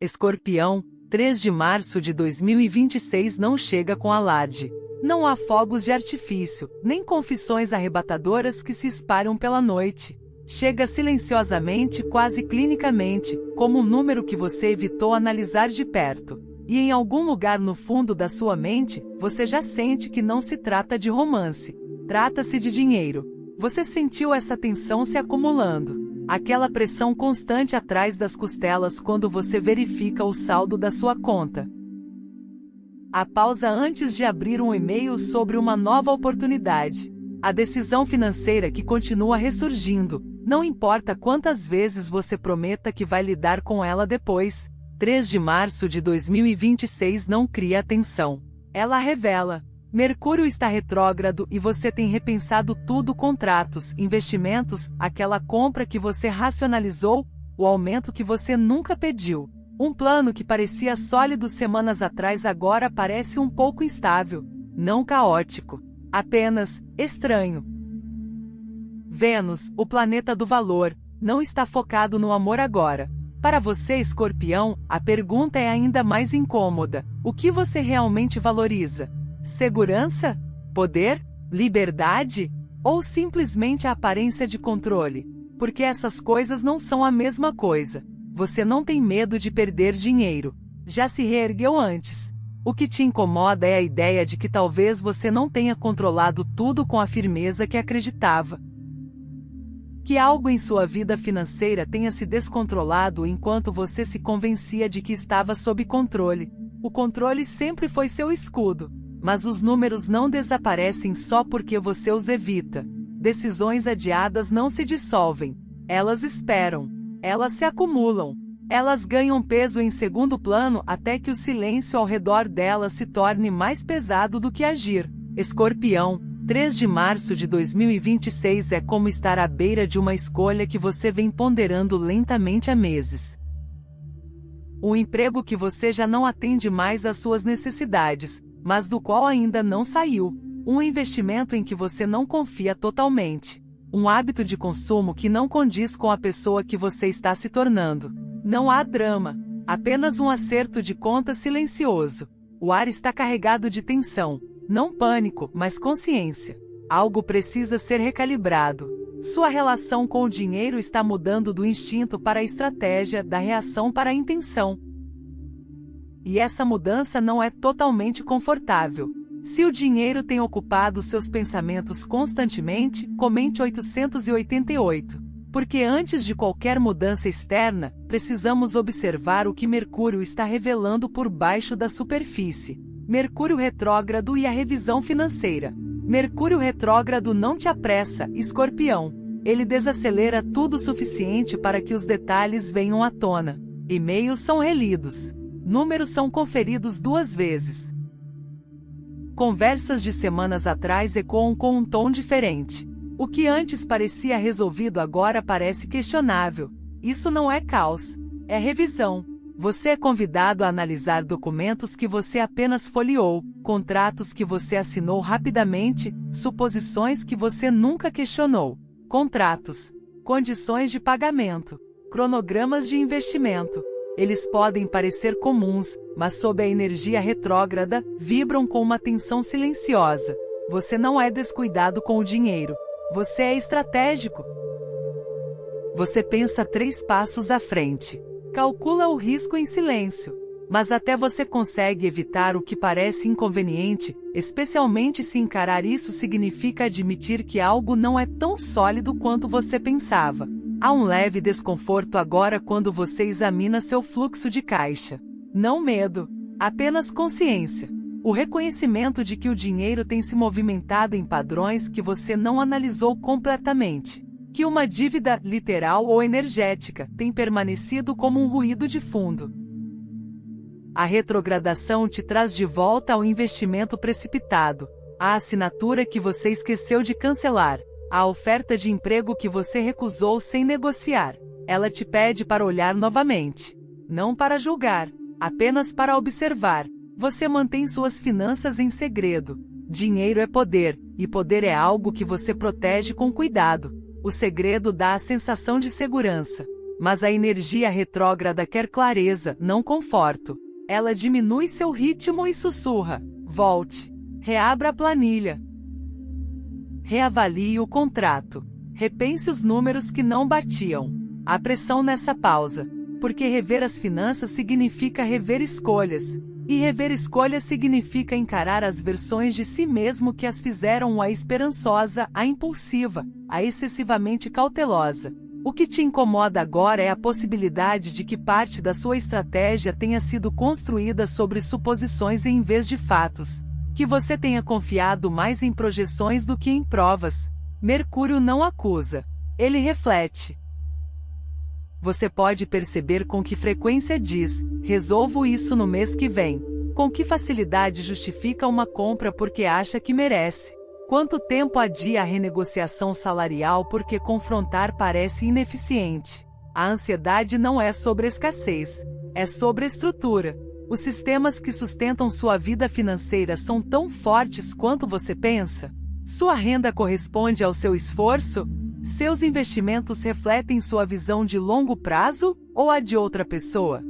Escorpião, 3 de março de 2026 não chega com alarde. Não há fogos de artifício, nem confissões arrebatadoras que se espalham pela noite. Chega silenciosamente, quase clinicamente, como um número que você evitou analisar de perto. E em algum lugar no fundo da sua mente, você já sente que não se trata de romance. Trata-se de dinheiro. Você sentiu essa tensão se acumulando. Aquela pressão constante atrás das costelas quando você verifica o saldo da sua conta. A pausa antes de abrir um e-mail sobre uma nova oportunidade. A decisão financeira que continua ressurgindo, não importa quantas vezes você prometa que vai lidar com ela depois. 3 de março de 2026 não cria tensão. Ela revela. Mercúrio está retrógrado e você tem repensado tudo: contratos, investimentos, aquela compra que você racionalizou, o aumento que você nunca pediu. Um plano que parecia sólido semanas atrás agora parece um pouco instável. Não caótico. Apenas estranho. Vênus, o planeta do valor, não está focado no amor agora. Para você, Escorpião, a pergunta é ainda mais incômoda. O que você realmente valoriza? Segurança? Poder? Liberdade? Ou simplesmente a aparência de controle? Porque essas coisas não são a mesma coisa. Você não tem medo de perder dinheiro. Já se reergueu antes. O que te incomoda é a ideia de que talvez você não tenha controlado tudo com a firmeza que acreditava. Que algo em sua vida financeira tenha se descontrolado enquanto você se convencia de que estava sob controle. O controle sempre foi seu escudo. Mas os números não desaparecem só porque você os evita. Decisões adiadas não se dissolvem. Elas esperam. Elas se acumulam. Elas ganham peso em segundo plano até que o silêncio ao redor delas se torne mais pesado do que agir. Escorpião, 3 de março de 2026 é como estar à beira de uma escolha que você vem ponderando lentamente há meses. Um emprego que você já não atende mais às suas necessidades, mas do qual ainda não saiu. Um investimento em que você não confia totalmente. Um hábito de consumo que não condiz com a pessoa que você está se tornando. Não há drama, apenas um acerto de conta silencioso. O ar está carregado de tensão, não pânico, mas consciência. Algo precisa ser recalibrado. Sua relação com o dinheiro está mudando do instinto para a estratégia, da reação para a intenção. E essa mudança não é totalmente confortável. Se o dinheiro tem ocupado seus pensamentos constantemente, comente 888. Porque antes de qualquer mudança externa, precisamos observar o que Mercúrio está revelando por baixo da superfície. Mercúrio retrógrado e a revisão financeira. Mercúrio retrógrado não te apressa, Escorpião. Ele desacelera tudo o suficiente para que os detalhes venham à tona. E-mails são relidos. Números são conferidos 2 vezes. Conversas de semanas atrás ecoam com um tom diferente. O que antes parecia resolvido agora parece questionável. Isso não é caos, é revisão. Você é convidado a analisar documentos que você apenas folheou, contratos que você assinou rapidamente, suposições que você nunca questionou, contratos, condições de pagamento, cronogramas de investimento. Eles podem parecer comuns, mas sob a energia retrógrada, vibram com uma tensão silenciosa. Você não é descuidado com o dinheiro. Você é estratégico. Você pensa 3 passos à frente. Calcula o risco em silêncio. Mas até você consegue evitar o que parece inconveniente, especialmente se encarar isso significa admitir que algo não é tão sólido quanto você pensava. Há um leve desconforto agora quando você examina seu fluxo de caixa. Não medo, apenas consciência. O reconhecimento de que o dinheiro tem se movimentado em padrões que você não analisou completamente. Que uma dívida, literal ou energética, tem permanecido como um ruído de fundo. A retrogradação te traz de volta ao investimento precipitado, à assinatura que você esqueceu de cancelar, à oferta de emprego que você recusou sem negociar. Ela te pede para olhar novamente. Não para julgar, apenas para observar. Você mantém suas finanças em segredo. Dinheiro é poder, e poder é algo que você protege com cuidado. O segredo dá a sensação de segurança. Mas a energia retrógrada quer clareza, não conforto. Ela diminui seu ritmo e sussurra: volte. Reabra a planilha. Reavalie o contrato. Repense os números que não batiam. Há pressão nessa pausa, porque rever as finanças significa rever escolhas. E rever escolhas significa encarar as versões de si mesmo que as fizeram a esperançosa, a impulsiva, a excessivamente cautelosa. O que te incomoda agora é a possibilidade de que parte da sua estratégia tenha sido construída sobre suposições em vez de fatos. Que você tenha confiado mais em projeções do que em provas. Mercúrio não acusa. Ele reflete. Você pode perceber com que frequência diz: resolvo isso no mês que vem. Com que facilidade justifica uma compra porque acha que merece. Quanto tempo adia a renegociação salarial porque confrontar parece ineficiente. A ansiedade não é sobre escassez, é sobre estrutura. Os sistemas que sustentam sua vida financeira são tão fortes quanto você pensa? Sua renda corresponde ao seu esforço? Seus investimentos refletem sua visão de longo prazo ou a de outra pessoa?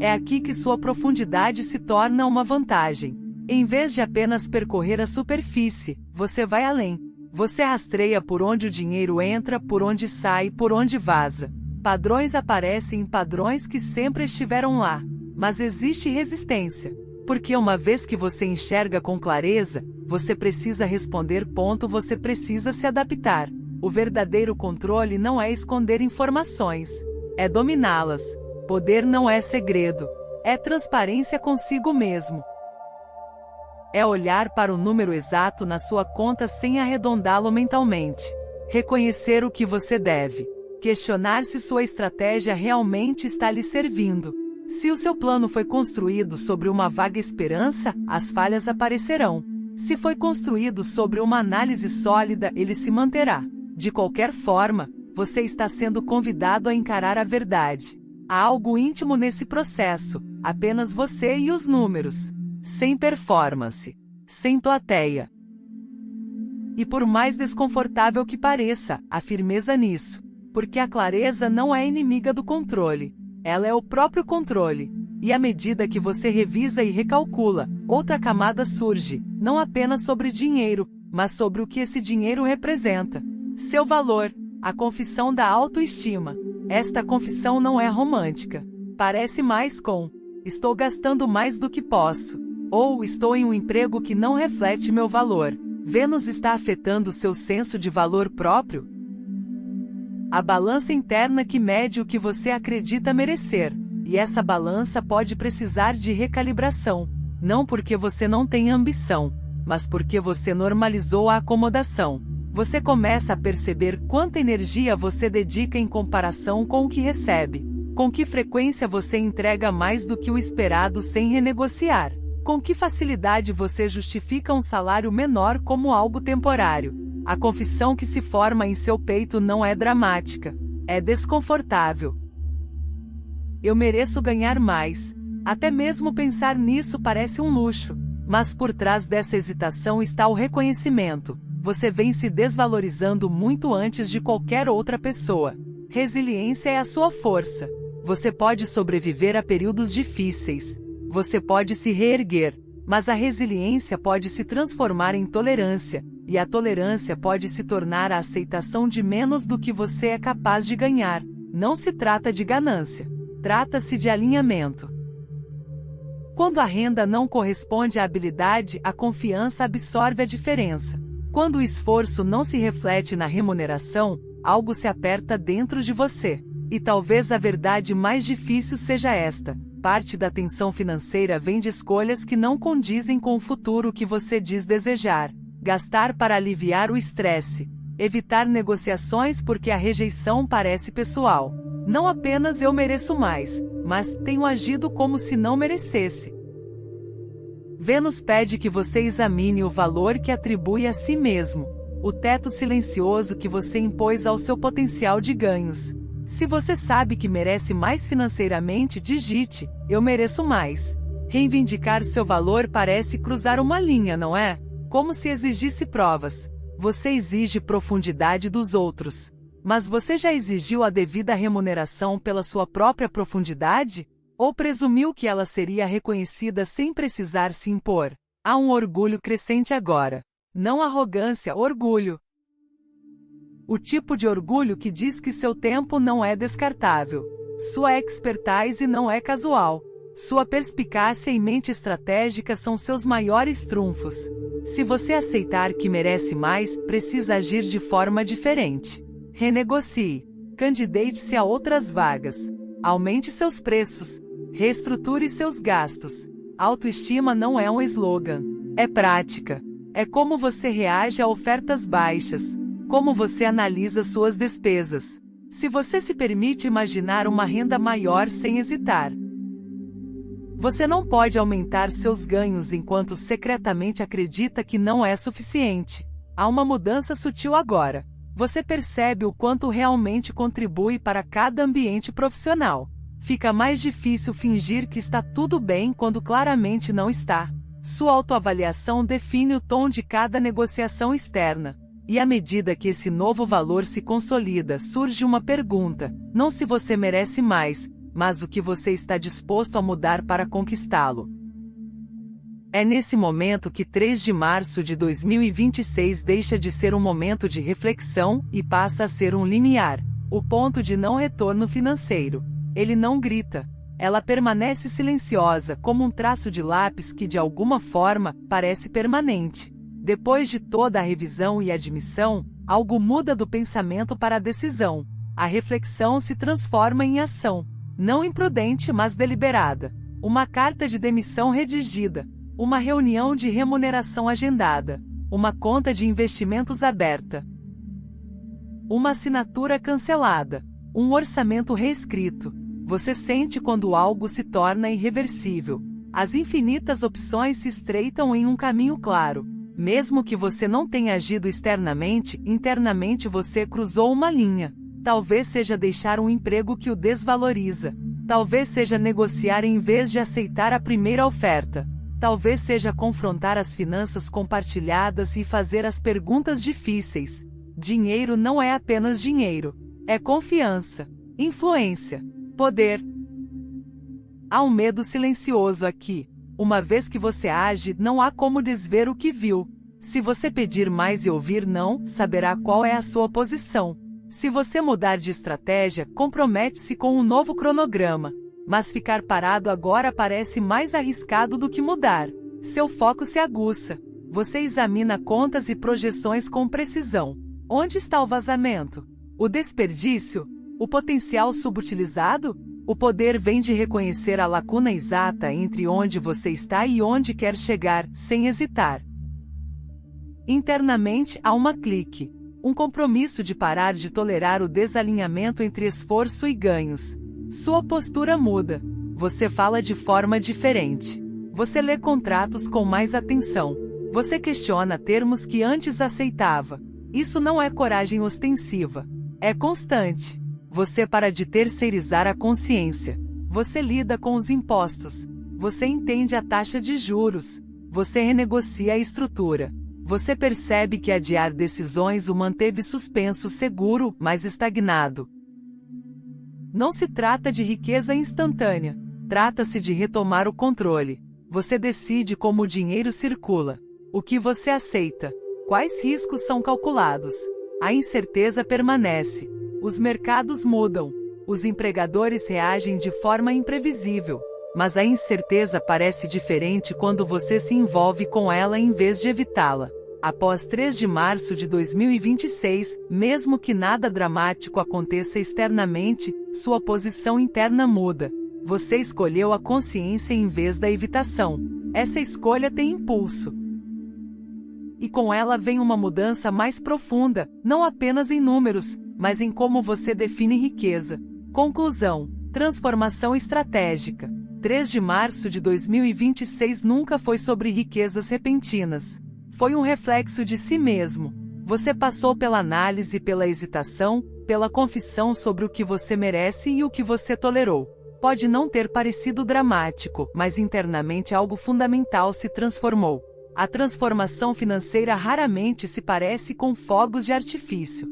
É aqui que sua profundidade se torna uma vantagem. Em vez de apenas percorrer a superfície, você vai além. Você rastreia por onde o dinheiro entra, por onde sai, por onde vaza. Padrões aparecem em padrões que sempre estiveram lá. Mas existe resistência. Porque uma vez que você enxerga com clareza, você precisa responder. Você precisa se adaptar. O verdadeiro controle não é esconder informações, é dominá-las. Poder não é segredo, é transparência consigo mesmo. É olhar para o número exato na sua conta sem arredondá-lo mentalmente. Reconhecer o que você deve. Questionar se sua estratégia realmente está lhe servindo. Se o seu plano foi construído sobre uma vaga esperança, as falhas aparecerão. Se foi construído sobre uma análise sólida, ele se manterá. De qualquer forma, você está sendo convidado a encarar a verdade. Há algo íntimo nesse processo, apenas você e os números. Sem performance. Sem plateia. E por mais desconfortável que pareça, há firmeza nisso. Porque a clareza não é inimiga do controle. Ela é o próprio controle. E à medida que você revisa e recalcula, outra camada surge, não apenas sobre dinheiro, mas sobre o que esse dinheiro representa. Seu valor, a confissão da autoestima. Esta confissão não é romântica. Parece mais com: estou gastando mais do que posso. Ou estou em um emprego que não reflete meu valor. Vênus está afetando seu senso de valor próprio? A balança interna que mede o que você acredita merecer. E essa balança pode precisar de recalibração. Não porque você não tem ambição, mas porque você normalizou a acomodação. Você começa a perceber quanta energia você dedica em comparação com o que recebe. Com que frequência você entrega mais do que o esperado sem renegociar. Com que facilidade você justifica um salário menor como algo temporário. A confissão que se forma em seu peito não é dramática. É desconfortável. Eu mereço ganhar mais. Até mesmo pensar nisso parece um luxo. Mas por trás dessa hesitação está o reconhecimento. Você vem se desvalorizando muito antes de qualquer outra pessoa. Resiliência é a sua força. Você pode sobreviver a períodos difíceis. Você pode se reerguer. Mas a resiliência pode se transformar em tolerância. E a tolerância pode se tornar a aceitação de menos do que você é capaz de ganhar. Não se trata de ganância. Trata-se de alinhamento. Quando a renda não corresponde à habilidade, a confiança absorve a diferença. Quando o esforço não se reflete na remuneração, algo se aperta dentro de você. E talvez a verdade mais difícil seja esta: parte da tensão financeira vem de escolhas que não condizem com o futuro que você diz desejar. Gastar para aliviar o estresse. Evitar negociações porque a rejeição parece pessoal. Não apenas eu mereço mais, mas tenho agido como se não merecesse. Vênus pede que você examine o valor que atribui a si mesmo, o teto silencioso que você impôs ao seu potencial de ganhos. Se você sabe que merece mais financeiramente, digite: eu mereço mais. Reivindicar seu valor parece cruzar uma linha, não é? Como se exigisse provas. Você exige profundidade dos outros. Mas você já exigiu a devida remuneração pela sua própria profundidade? Ou presumiu que ela seria reconhecida sem precisar se impor? Há um orgulho crescente agora. Não arrogância, orgulho. O tipo de orgulho que diz que seu tempo não é descartável. Sua expertise não é casual. Sua perspicácia e mente estratégica são seus maiores trunfos. Se você aceitar que merece mais, precisa agir de forma diferente. Renegocie. Candidate-se a outras vagas. Aumente seus preços. Reestruture seus gastos. Autoestima não é um slogan. É prática. É como você reage a ofertas baixas. Como você analisa suas despesas. Se você se permite imaginar uma renda maior sem hesitar. Você não pode aumentar seus ganhos enquanto secretamente acredita que não é suficiente. Há uma mudança sutil agora. Você percebe o quanto realmente contribui para cada ambiente profissional. Fica mais difícil fingir que está tudo bem quando claramente não está. Sua autoavaliação define o tom de cada negociação externa. E à medida que esse novo valor se consolida, surge uma pergunta: não se você merece mais, mas o que você está disposto a mudar para conquistá-lo. É nesse momento que 3 de março de 2026 deixa de ser um momento de reflexão e passa a ser um limiar, o ponto de não retorno financeiro. Ele não grita. Ela permanece silenciosa, como um traço de lápis que de alguma forma parece permanente. Depois de toda a revisão e admissão, algo muda do pensamento para a decisão. A reflexão se transforma em ação. Não imprudente, mas deliberada. Uma carta de demissão redigida. Uma reunião de remuneração agendada. Uma conta de investimentos aberta. Uma assinatura cancelada. Um orçamento reescrito. Você sente quando algo se torna irreversível. As infinitas opções se estreitam em um caminho claro. Mesmo que você não tenha agido externamente, internamente você cruzou uma linha. Talvez seja deixar um emprego que o desvaloriza. Talvez seja negociar em vez de aceitar a primeira oferta. Talvez seja confrontar as finanças compartilhadas e fazer as perguntas difíceis. Dinheiro não é apenas dinheiro. É confiança, influência, poder. Há um medo silencioso aqui. Uma vez que você age, não há como desver o que viu. Se você pedir mais e ouvir não, saberá qual é a sua posição. Se você mudar de estratégia, compromete-se com um novo cronograma. Mas ficar parado agora parece mais arriscado do que mudar. Seu foco se aguça. Você examina contas e projeções com precisão. Onde está o vazamento? O desperdício? O potencial subutilizado? O poder vem de reconhecer a lacuna exata entre onde você está e onde quer chegar, sem hesitar. Internamente há uma clique. Um compromisso de parar de tolerar o desalinhamento entre esforço e ganhos. Sua postura muda. Você fala de forma diferente. Você lê contratos com mais atenção. Você questiona termos que antes aceitava. Isso não é coragem ostensiva. É constante. Você para de terceirizar a consciência. Você lida com os impostos. Você entende a taxa de juros. Você renegocia a estrutura. Você percebe que adiar decisões o manteve suspenso, seguro, mas estagnado. Não se trata de riqueza instantânea. Trata-se de retomar o controle. Você decide como o dinheiro circula. O que você aceita. Quais riscos são calculados. A incerteza permanece. Os mercados mudam. Os empregadores reagem de forma imprevisível. Mas a incerteza parece diferente quando você se envolve com ela em vez de evitá-la. Após 3 de março de 2026, mesmo que nada dramático aconteça externamente, sua posição interna muda. Você escolheu a consciência em vez da evitação. Essa escolha tem impulso. E com ela vem uma mudança mais profunda, não apenas em números, mas em como você define riqueza. Conclusão: transformação estratégica. 3 de março de 2026 nunca foi sobre riquezas repentinas. Foi um reflexo de si mesmo. Você passou pela análise, pela hesitação, pela confissão sobre o que você merece e o que você tolerou. Pode não ter parecido dramático, mas internamente algo fundamental se transformou. A transformação financeira raramente se parece com fogos de artifício.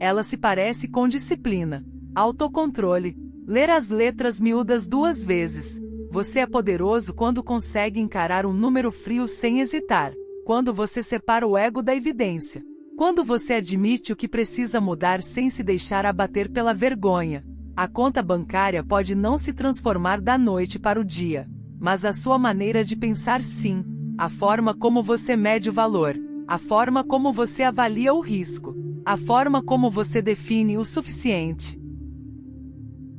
Ela se parece com disciplina, autocontrole, ler as letras miúdas 2 vezes. Você é poderoso quando consegue encarar um número frio sem hesitar. Quando você separa o ego da evidência. Quando você admite o que precisa mudar sem se deixar abater pela vergonha. A conta bancária pode não se transformar da noite para o dia, mas a sua maneira de pensar sim, a forma como você mede o valor, a forma como você avalia o risco, a forma como você define o suficiente.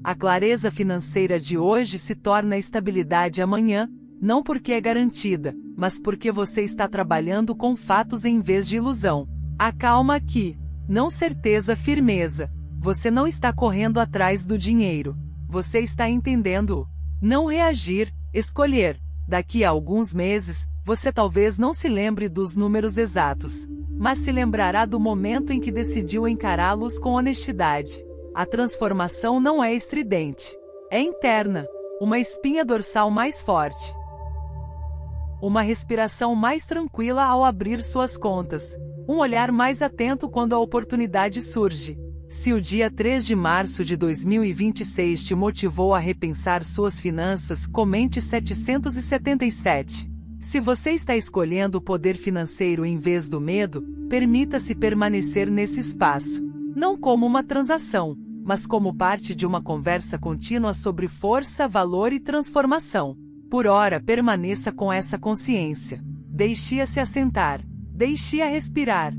A clareza financeira de hoje se torna estabilidade amanhã, não porque é garantida, mas porque você está trabalhando com fatos em vez de ilusão. Acalma aqui. Não certeza, firmeza. Você não está correndo atrás do dinheiro. Você está entendendo. Não reagir, escolher. Daqui a alguns meses, você talvez não se lembre dos números exatos, mas se lembrará do momento em que decidiu encará-los com honestidade. A transformação não é estridente. É interna. Uma espinha dorsal mais forte. Uma respiração mais tranquila ao abrir suas contas. Um olhar mais atento quando a oportunidade surge. Se o dia 3 de março de 2026 te motivou a repensar suas finanças, comente 777. Se você está escolhendo o poder financeiro em vez do medo, permita-se permanecer nesse espaço. Não como uma transação, mas como parte de uma conversa contínua sobre força, valor e transformação. Por ora, permaneça com essa consciência. Deixe-a se assentar. Deixe-a respirar.